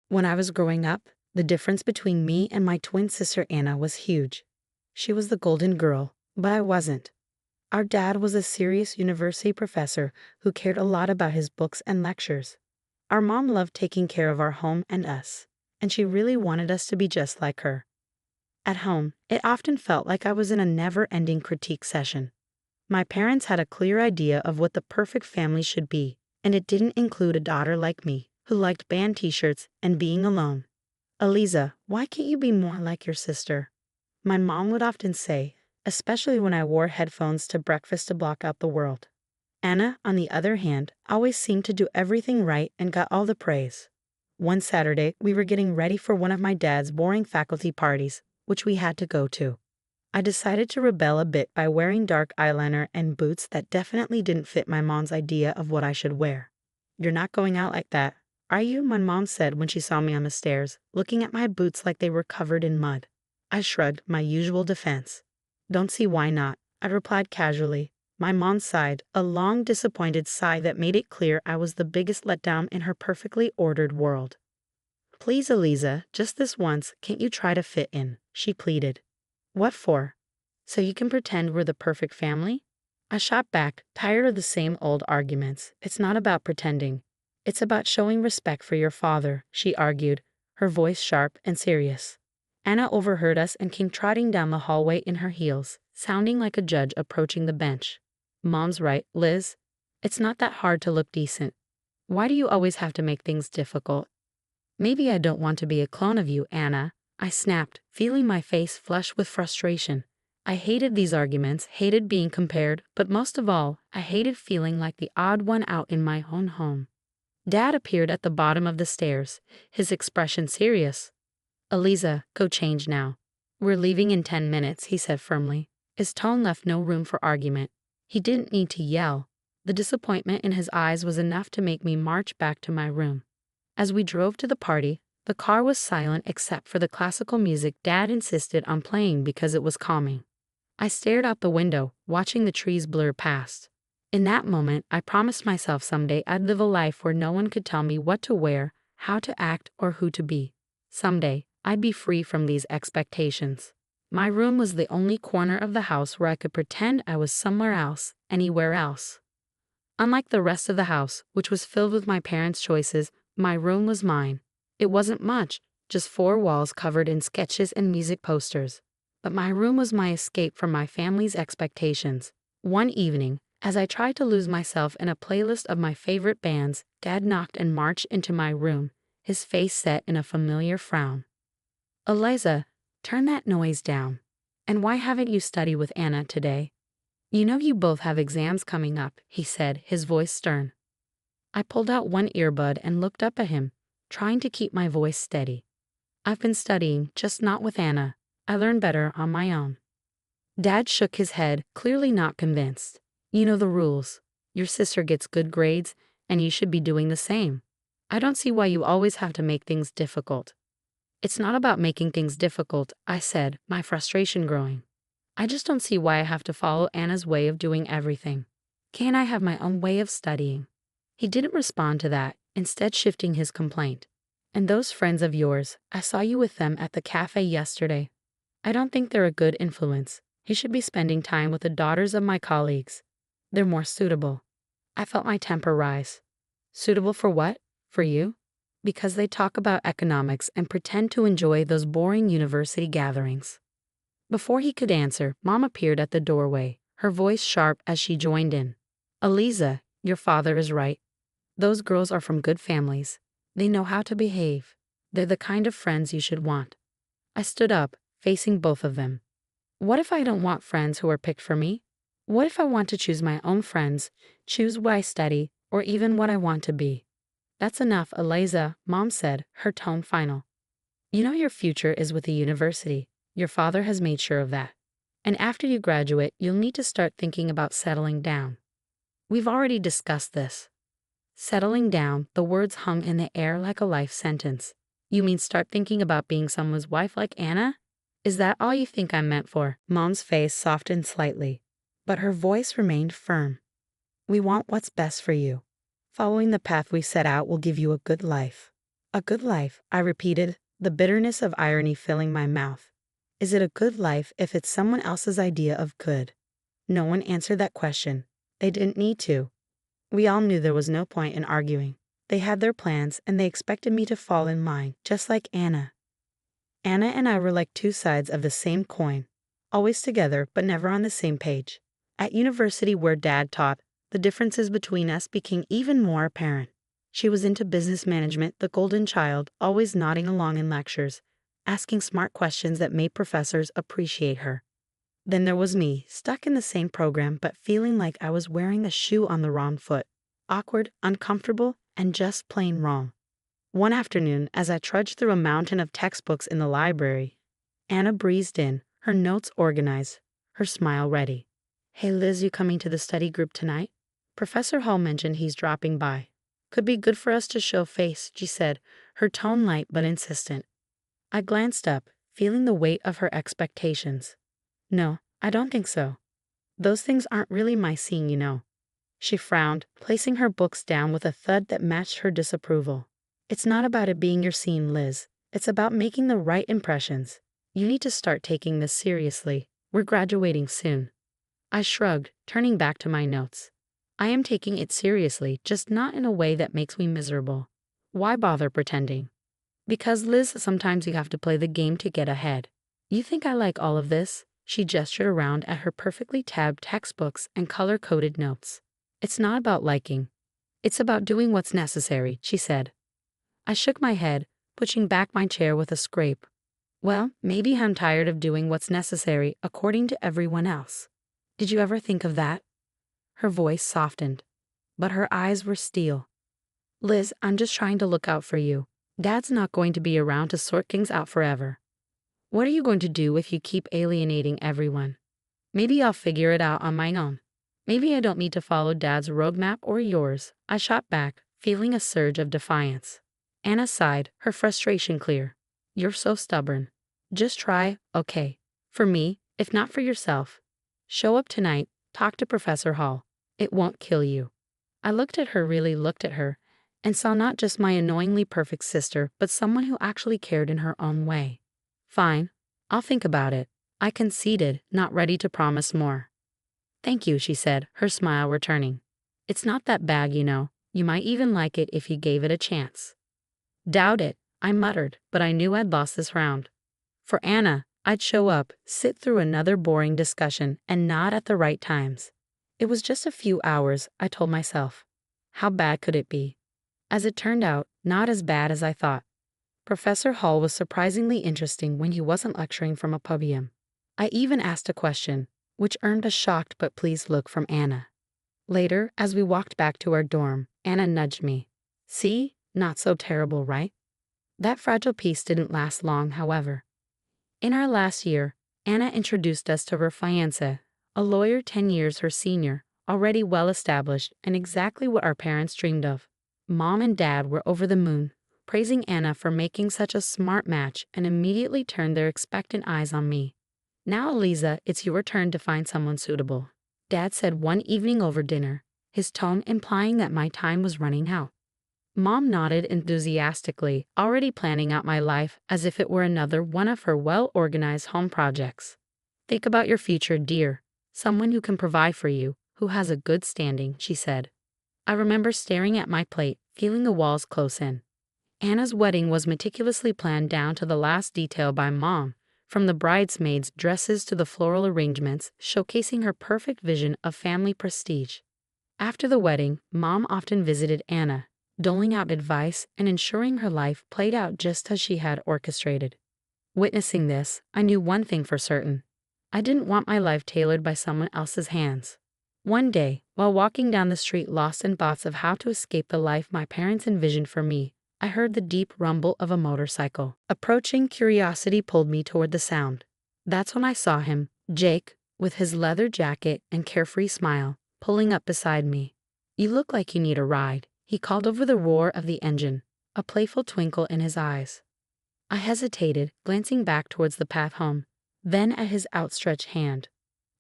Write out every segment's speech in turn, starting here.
When I was growing up, the difference between me and my twin sister Anna was huge. She was the golden girl, but I wasn't. Our dad was a serious university professor who cared a lot about his books and lectures. Our mom loved taking care of our home and us, and she really wanted us to be just like her. At home, it often felt like I was in a never-ending critique session. My parents had a clear idea of what the perfect family should be, and it didn't include a daughter like me, who liked band t-shirts and being alone. "Eliza, why can't you be more like your sister?" my mom would often say, especially when I wore headphones to breakfast to block out the world. Anna, on the other hand, always seemed to do everything right and got all the praise. One Saturday, we were getting ready for one of my dad's boring faculty parties, which we had to go to. I decided to rebel a bit by wearing dark eyeliner and boots that definitely didn't fit my mom's idea of what I should wear. "You're not going out like that, are you?" my mom said when she saw me on the stairs, looking at my boots like they were covered in mud. I shrugged, my usual defense. "Don't see why not," I replied casually. My mom sighed, a long, disappointed sigh that made it clear I was the biggest letdown in her perfectly ordered world. "Please, Eliza, just this once, can't you try to fit in?" she pleaded. "What for? So you can pretend we're the perfect family?" I shot back, tired of the same old arguments. "It's not about pretending. It's about showing respect for your father," she argued, her voice sharp and serious. Anna overheard us and came trotting down the hallway in her heels, sounding like a judge approaching the bench. "Mom's right, Liz. It's not that hard to look decent. Why do you always have to make things difficult?" "Maybe I don't want to be a clone of you, Anna," I snapped, feeling my face flush with frustration. I hated these arguments, hated being compared, but most of all, I hated feeling like the odd one out in my own home. Dad appeared at the bottom of the stairs, his expression serious. "Eliza, go change now. We're leaving in 10 minutes, he said firmly. His tone left no room for argument. He didn't need to yell. The disappointment in his eyes was enough to make me march back to my room. As we drove to the party, the car was silent except for the classical music Dad insisted on playing because it was calming. I stared out the window, watching the trees blur past. In that moment, I promised myself someday I'd live a life where no one could tell me what to wear, how to act, or who to be. Someday, I'd be free from these expectations. My room was the only corner of the house where I could pretend I was somewhere else, anywhere else. Unlike the rest of the house, which was filled with my parents' choices, my room was mine. It wasn't much, just 4 walls covered in sketches and music posters. But my room was my escape from my family's expectations. One evening, as I tried to lose myself in a playlist of my favorite bands, Dad knocked and marched into my room, his face set in a familiar frown. "Eliza, turn that noise down. And why haven't you studied with Anna today? You know you both have exams coming up," he said, his voice stern. I pulled out one earbud and looked up at him, trying to keep my voice steady. "I've been studying, just not with Anna. I learn better on my own." Dad shook his head, clearly not convinced. "You know the rules. Your sister gets good grades, and you should be doing the same. I don't see why you always have to make things difficult." "It's not about making things difficult," I said, my frustration growing. "I just don't see why I have to follow Anna's way of doing everything. Can't I have my own way of studying?" He didn't respond to that, instead shifting his complaint. "And those friends of yours, I saw you with them at the cafe yesterday. I don't think they're a good influence. You should be spending time with the daughters of my colleagues. They're more suitable." I felt my temper rise. "Suitable for what? For you?" "Because they talk about economics and pretend to enjoy those boring university gatherings." Before he could answer, Mom appeared at the doorway, her voice sharp as she joined in. "Eliza, your father is right. Those girls are from good families. They know how to behave. They're the kind of friends you should want." I stood up, facing both of them. What if I don't want friends who are picked for me? What if I want to choose my own friends, choose what I study, or even what I want to be? "That's enough, Eliza," Mom said, her tone final. "You know your future is with the university. Your father has made sure of that. And after you graduate, you'll need to start thinking about settling down. We've already discussed this." Settling down, the words hung in the air like a life sentence. "You mean start thinking about being someone's wife like Anna? Is that all you think I'm meant for?" Mom's face softened slightly, but her voice remained firm. "We want what's best for you. Following the path we set out will give you a good life. A good life, I repeated, the bitterness of irony filling my mouth. Is it a good life if it's someone else's idea of good? No one answered that question. They didn't need to. We all knew there was no point in arguing. They had their plans, and they expected me to fall in line, just like Anna. Anna and I were like two sides of the same coin, always together but never on the same page. At university where Dad taught, the differences between us became even more apparent. She was into business management, the golden child, always nodding along in lectures, asking smart questions that made professors appreciate her. Then there was me, stuck in the same program but feeling like I was wearing a shoe on the wrong foot. Awkward, uncomfortable, and just plain wrong. One afternoon, as I trudged through a mountain of textbooks in the library, Anna breezed in, her notes organized, her smile ready. "Hey Liz, you coming to the study group tonight? Professor Hall mentioned he's dropping by. Could be good for us to show face," she said, her tone light but insistent. I glanced up, feeling the weight of her expectations. "No, I don't think so. Those things aren't really my scene, you know." She frowned, placing her books down with a thud that matched her disapproval. "It's not about it being your scene, Liz. It's about making the right impressions. You need to start taking this seriously. We're graduating soon." I shrugged, turning back to my notes. "I am taking it seriously, just not in a way that makes me miserable. Why bother pretending?" "Because, Liz, sometimes you have to play the game to get ahead. You think I like all of this?" She gestured around at her perfectly tabbed textbooks and color-coded notes. "It's not about liking. It's about doing what's necessary," she said. I shook my head, pushing back my chair with a scrape. "Well, maybe I'm tired of doing what's necessary according to everyone else. Did you ever think of that?" Her voice softened, but her eyes were steel. "Liz, I'm just trying to look out for you. Dad's not going to be around to sort things out forever. What are you going to do if you keep alienating everyone? Maybe I'll figure it out on my own. Maybe I don't need to follow Dad's roadmap or yours." I shot back, feeling a surge of defiance. Anna sighed, her frustration clear. "You're so stubborn. Just try, okay? For me, if not for yourself. Show up tonight, talk to Professor Hall. It won't kill you." I really looked at her, and saw not just my annoyingly perfect sister, but someone who actually cared in her own way. "Fine, I'll think about it," I conceded, not ready to promise more. "Thank you," she said, her smile returning. "It's not that bad, you know. You might even like it if you gave it a chance." "Doubt it," I muttered, but I knew I'd lost this round. For Anna, I'd show up, sit through another boring discussion, and nod at the right times. It was just a few hours, I told myself. How bad could it be? As it turned out, not as bad as I thought. Professor Hall was surprisingly interesting when he wasn't lecturing from a podium. I even asked a question, which earned a shocked but pleased look from Anna. Later, as we walked back to our dorm, Anna nudged me. "See? Not so terrible, right?" That fragile peace didn't last long, however. In our last year, Anna introduced us to her fiancé, a lawyer 10 years her senior, already well established and exactly what our parents dreamed of. Mom and Dad were over the moon, praising Anna for making such a smart match, and immediately turned their expectant eyes on me. "Now, Eliza, it's your turn to find someone suitable," Dad said one evening over dinner, his tone implying that my time was running out. Mom nodded enthusiastically, already planning out my life as if it were another one of her well-organized home projects. "Think about your future, dear. Someone who can provide for you, who has a good standing," she said. I remember staring at my plate, feeling the walls close in. Anna's wedding was meticulously planned down to the last detail by Mom, from the bridesmaids' dresses to the floral arrangements, showcasing her perfect vision of family prestige. After the wedding, Mom often visited Anna, doling out advice and ensuring her life played out just as she had orchestrated. Witnessing this, I knew one thing for certain. I didn't want my life tailored by someone else's hands. One day, while walking down the street lost in thoughts of how to escape the life my parents envisioned for me, I heard the deep rumble of a motorcycle. Approaching, curiosity pulled me toward the sound. That's when I saw him, Jake, with his leather jacket and carefree smile, pulling up beside me. "You look like you need a ride," he called over the roar of the engine, a playful twinkle in his eyes. I hesitated, glancing back towards the path home, then at his outstretched hand.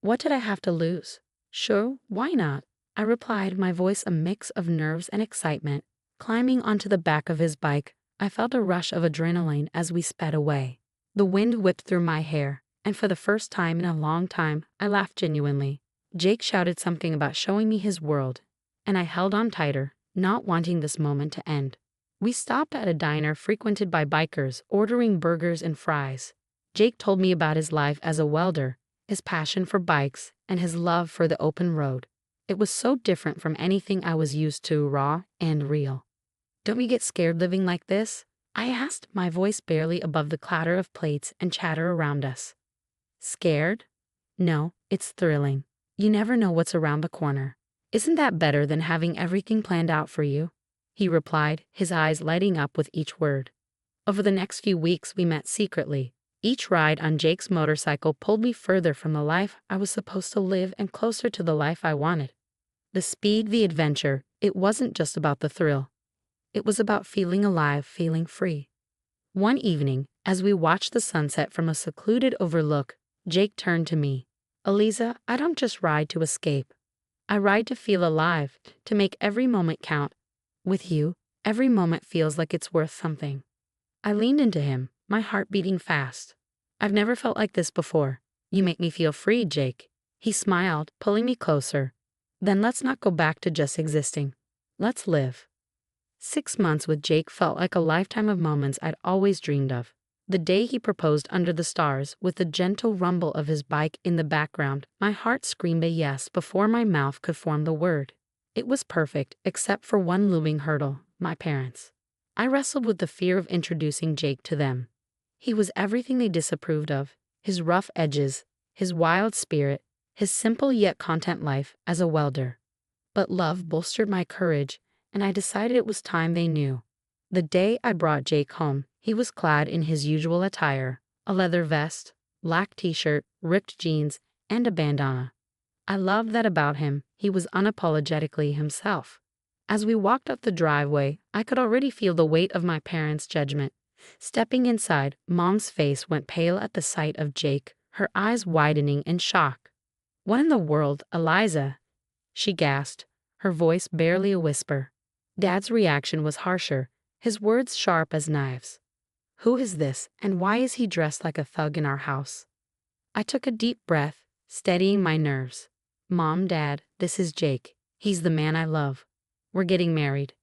What did I have to lose? "Sure, why not?" I replied, my voice a mix of nerves and excitement. Climbing onto the back of his bike, I felt a rush of adrenaline as we sped away. The wind whipped through my hair, and for the first time in a long time, I laughed genuinely. Jake shouted something about showing me his world, and I held on tighter, not wanting this moment to end. We stopped at a diner frequented by bikers, ordering burgers and fries. Jake told me about his life as a welder, his passion for bikes, and his love for the open road. It was so different from anything I was used to, raw and real. "Don't you get scared living like this?" I asked, my voice barely above the clatter of plates and chatter around us. "Scared? No, it's thrilling. You never know what's around the corner. Isn't that better than having everything planned out for you?" he replied, his eyes lighting up with each word. Over the next few weeks, we met secretly. Each ride on Jake's motorcycle pulled me further from the life I was supposed to live and closer to the life I wanted. The speed, the adventure, it wasn't just about the thrill. It was about feeling alive, feeling free. One evening, as we watched the sunset from a secluded overlook, Jake turned to me. "Eliza, I don't just ride to escape. I ride to feel alive, to make every moment count. With you, every moment feels like it's worth something." I leaned into him, my heart beating fast. "I've never felt like this before. You make me feel free, Jake." He smiled, pulling me closer. "Then let's not go back to just existing. Let's live." 6 months with Jake felt like a lifetime of moments I'd always dreamed of. The day he proposed under the stars, with the gentle rumble of his bike in the background, my heart screamed a yes before my mouth could form the word. It was perfect, except for one looming hurdle: my parents. I wrestled with the fear of introducing Jake to them. He was everything they disapproved of: his rough edges, his wild spirit, his simple yet content life as a welder. But love bolstered my courage, and I decided it was time they knew. The day I brought Jake home, he was clad in his usual attire: a leather vest, black t-shirt, ripped jeans, and a bandana. I loved that about him. He was unapologetically himself. As we walked up the driveway, I could already feel the weight of my parents' judgment. Stepping inside, Mom's face went pale at the sight of Jake, her eyes widening in shock. "What in the world, Eliza?" she gasped, her voice barely a whisper. Dad's reaction was harsher, his words sharp as knives. "Who is this, and why is he dressed like a thug in our house?" I took a deep breath, steadying my nerves. "Mom, Dad, this is Jake. He's the man I love. We're getting married."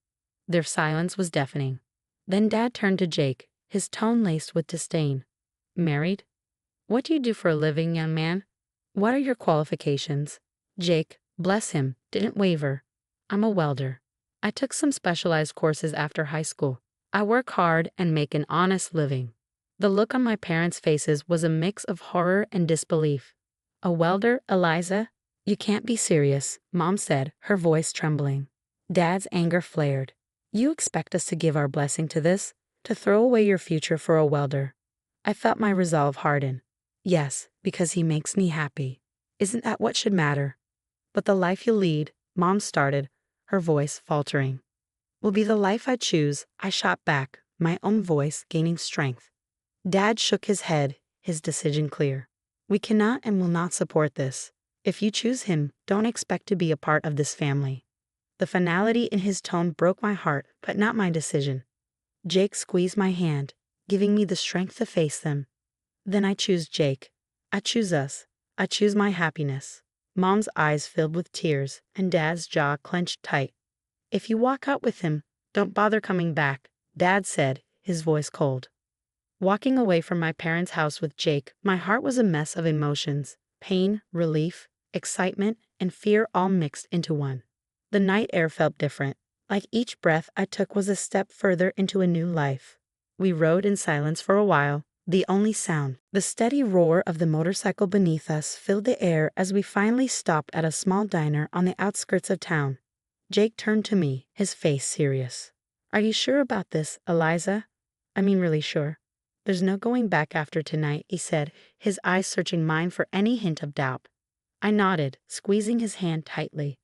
Their silence was deafening. Then Dad turned to Jake, his tone laced with disdain. "Married? What do you do for a living, young man? What are your qualifications?" Jake, bless him, didn't waver. "I'm a welder. I took some specialized courses after high school. I work hard and make an honest living." The look on my parents' faces was a mix of horror and disbelief. "A welder, Eliza? You can't be serious," Mom said, her voice trembling. Dad's anger flared. "You expect us to give our blessing to this? To throw away your future for a welder?" I felt my resolve harden. "Yes, because he makes me happy. Isn't that what should matter?" "But the life you'll lead," Mom started, her voice faltering. "Will be the life I choose," I shot back, my own voice gaining strength. Dad shook his head, his decision clear. "We cannot and will not support this. If you choose him, don't expect to be a part of this family." The finality in his tone broke my heart, but not my decision. Jake squeezed my hand, giving me the strength to face them. "Then I choose Jake. I choose us. I choose my happiness." Mom's eyes filled with tears, and Dad's jaw clenched tight. "If you walk out with him, don't bother coming back," Dad said, his voice cold. Walking away from my parents' house with Jake, my heart was a mess of emotions: pain, relief, excitement, and fear all mixed into one. The night air felt different, like each breath I took was a step further into a new life. We rode in silence for a while. The only sound, the steady roar of the motorcycle beneath us, filled the air as we finally stopped at a small diner on the outskirts of town. Jake turned to me, his face serious. "Are you sure about this, Eliza? I mean really sure. There's no going back after tonight," he said, his eyes searching mine for any hint of doubt. I nodded, squeezing his hand tightly.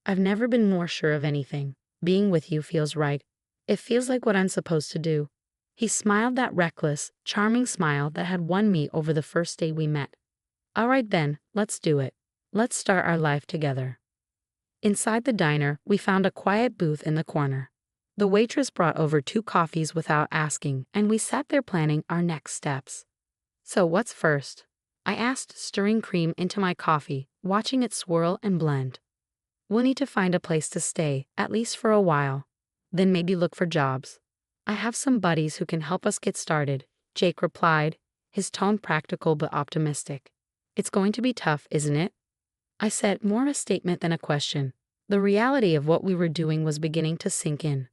"I've never been more sure of anything. Being with you feels right. It feels like what I'm supposed to do." He smiled that reckless, charming smile that had won me over the first day we met. "All right then, let's do it. Let's start our life together." Inside the diner, we found a quiet booth in the corner. The waitress brought over 2 coffees without asking, and we sat there planning our next steps. "So what's first?" I asked, stirring cream into my coffee, watching it swirl and blend. "We'll need to find a place to stay, at least for a while. Then maybe look for jobs. I have some buddies who can help us get started," Jake replied, his tone practical but optimistic. "It's going to be tough, isn't it?" I said, more a statement than a question. The reality of what we were doing was beginning to sink in.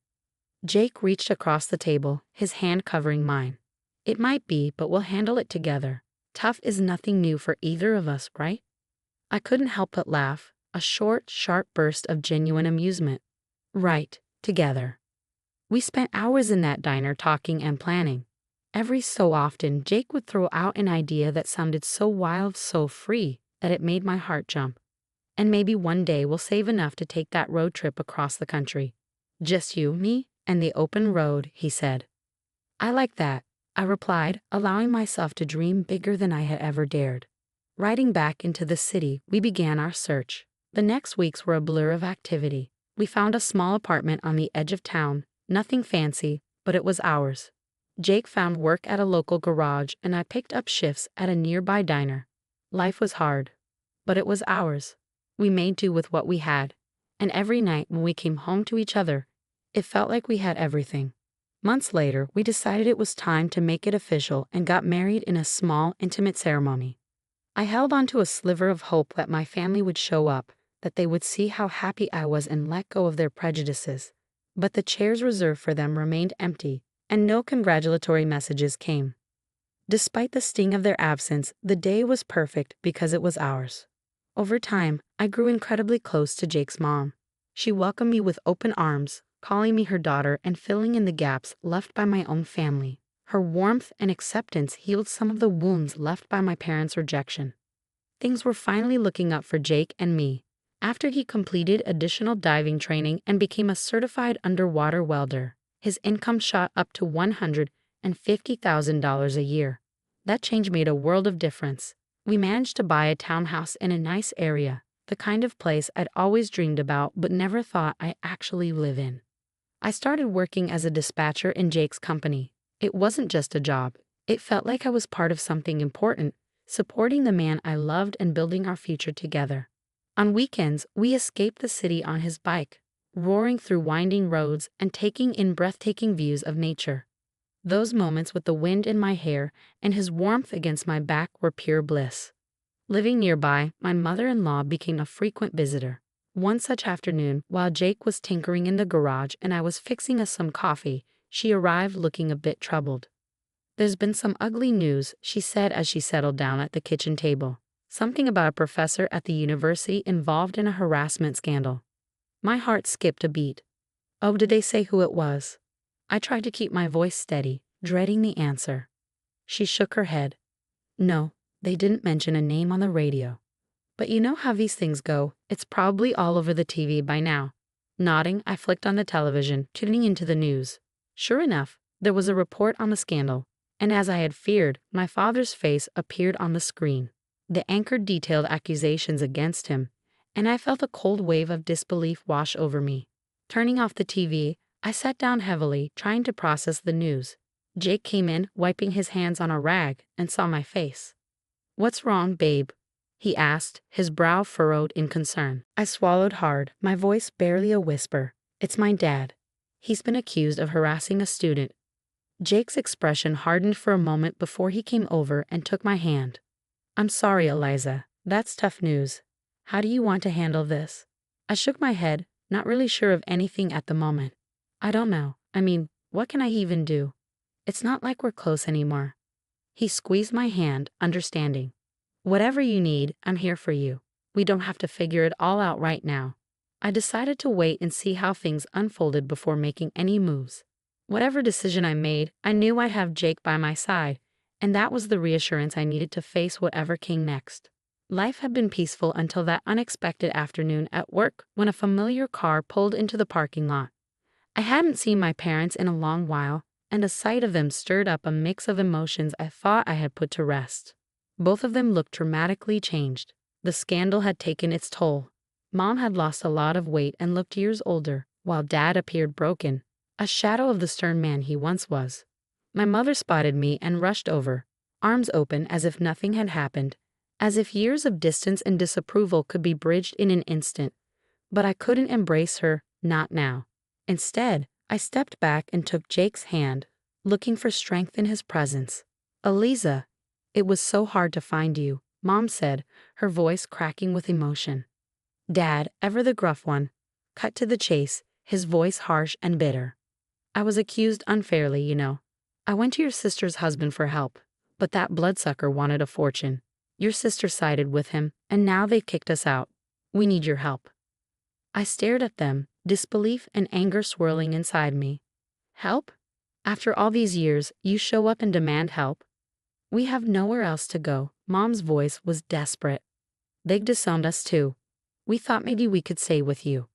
Jake reached across the table, his hand covering mine. "It might be, but we'll handle it together. Tough is nothing new for either of us, right?" I couldn't help but laugh, a short, sharp burst of genuine amusement. Right, together. We spent hours in that diner talking and planning. Every so often, Jake would throw out an idea that sounded so wild, so free, that it made my heart jump. "And maybe one day we'll save enough to take that road trip across the country. Just you, me, and the open road," he said. "I like that," I replied, allowing myself to dream bigger than I had ever dared. Riding back into the city, we began our search. The next weeks were a blur of activity. We found a small apartment on the edge of town, nothing fancy, but it was ours. Jake found work at a local garage, and I picked up shifts at a nearby diner. Life was hard, but it was ours. We made do with what we had, and every night when we came home to each other, it felt like we had everything. Months later, we decided it was time to make it official and got married in a small, intimate ceremony. I held on to a sliver of hope that my family would show up, that they would see how happy I was and let go of their prejudices. But the chairs reserved for them remained empty, and no congratulatory messages came. Despite the sting of their absence, the day was perfect because it was ours. Over time, I grew incredibly close to Jake's mom. She welcomed me with open arms, calling me her daughter and filling in the gaps left by my own family. Her warmth and acceptance healed some of the wounds left by my parents' rejection. Things were finally looking up for Jake and me. After he completed additional diving training and became a certified underwater welder, his income shot up to $150,000 a year. That change made a world of difference. We managed to buy a townhouse in a nice area, the kind of place I'd always dreamed about but never thought I'd actually live in. I started working as a dispatcher in Jake's company. It wasn't just a job. It felt like I was part of something important, supporting the man I loved and building our future together. On weekends, we escaped the city on his bike, roaring through winding roads and taking in breathtaking views of nature. Those moments with the wind in my hair and his warmth against my back were pure bliss. Living nearby, my mother-in-law became a frequent visitor. One such afternoon, while Jake was tinkering in the garage and I was fixing us some coffee, she arrived looking a bit troubled. "There's been some ugly news," she said as she settled down at the kitchen table. "Something about a professor at the university involved in a harassment scandal." My heart skipped a beat. "Oh, did they say who it was?" I tried to keep my voice steady, dreading the answer. She shook her head. "No, they didn't mention a name on the radio. But you know how these things go. It's probably all over the TV by now." Nodding, I flicked on the television, tuning into the news. Sure enough, there was a report on the scandal, and as I had feared, my father's face appeared on the screen. The anchor detailed accusations against him, and I felt a cold wave of disbelief wash over me. Turning off the TV, I sat down heavily, trying to process the news. Jake came in, wiping his hands on a rag, and saw my face. "What's wrong, babe?" he asked, his brow furrowed in concern. I swallowed hard, my voice barely a whisper. "It's my dad. He's been accused of harassing a student." Jake's expression hardened for a moment before he came over and took my hand. "I'm sorry, Eliza. That's tough news. How do you want to handle this?" I shook my head, not really sure of anything at the moment. "I don't know. I mean, what can I even do? It's not like we're close anymore." He squeezed my hand, understanding. "Whatever you need, I'm here for you. We don't have to figure it all out right now." I decided to wait and see how things unfolded before making any moves. Whatever decision I made, I knew I'd have Jake by my side, and that was the reassurance I needed to face whatever came next. Life had been peaceful until that unexpected afternoon at work when a familiar car pulled into the parking lot. I hadn't seen my parents in a long while, and the sight of them stirred up a mix of emotions I thought I had put to rest. Both of them looked dramatically changed. The scandal had taken its toll. Mom had lost a lot of weight and looked years older, while Dad appeared broken, a shadow of the stern man he once was. My mother spotted me and rushed over, arms open as if nothing had happened, as if years of distance and disapproval could be bridged in an instant. But I couldn't embrace her, not now. Instead, I stepped back and took Jake's hand, looking for strength in his presence. "Eliza, it was so hard to find you," Mom said, her voice cracking with emotion. Dad, ever the gruff one, cut to the chase, his voice harsh and bitter. "I was accused unfairly, you know. I went to your sister's husband for help, but that bloodsucker wanted a fortune. Your sister sided with him, and now they've kicked us out. We need your help." I stared at them, disbelief and anger swirling inside me. "Help? After all these years, you show up and demand help? We have nowhere else to go." Mom's voice was desperate. "They disowned us too. We thought maybe we could stay with you."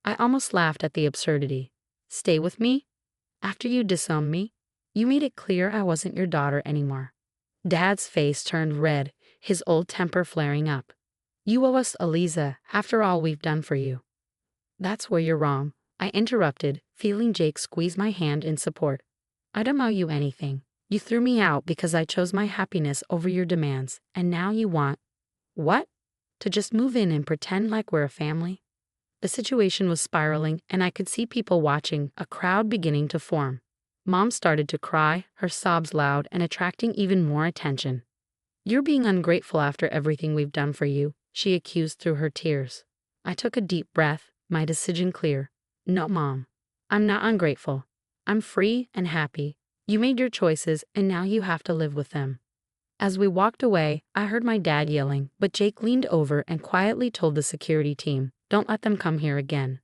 I almost laughed at the absurdity. "Stay with me? After you disowned me? You made it clear I wasn't your daughter anymore." Dad's face turned red, his old temper flaring up. "You owe us, Eliza, after all we've done for you." "That's where you're wrong," I interrupted, feeling Jake squeeze my hand in support. "I don't owe you anything. You threw me out because I chose my happiness over your demands, and now you want— what? To just move in and pretend like we're a family?" The situation was spiraling, and I could see people watching, a crowd beginning to form. Mom started to cry, her sobs loud and attracting even more attention. "You're being ungrateful after everything we've done for you," she accused through her tears. I took a deep breath, my decision clear. "No, Mom. I'm not ungrateful. I'm free and happy. You made your choices, and now you have to live with them." As we walked away, I heard my dad yelling, but Jake leaned over and quietly told the security team, "Don't let them come here again."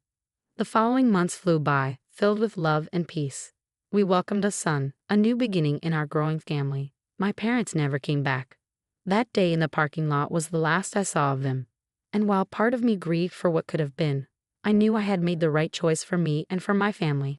The following months flew by, filled with love and peace. We welcomed a son, a new beginning in our growing family. My parents never came back. That day in the parking lot was the last I saw of them. And while part of me grieved for what could have been, I knew I had made the right choice for me and for my family.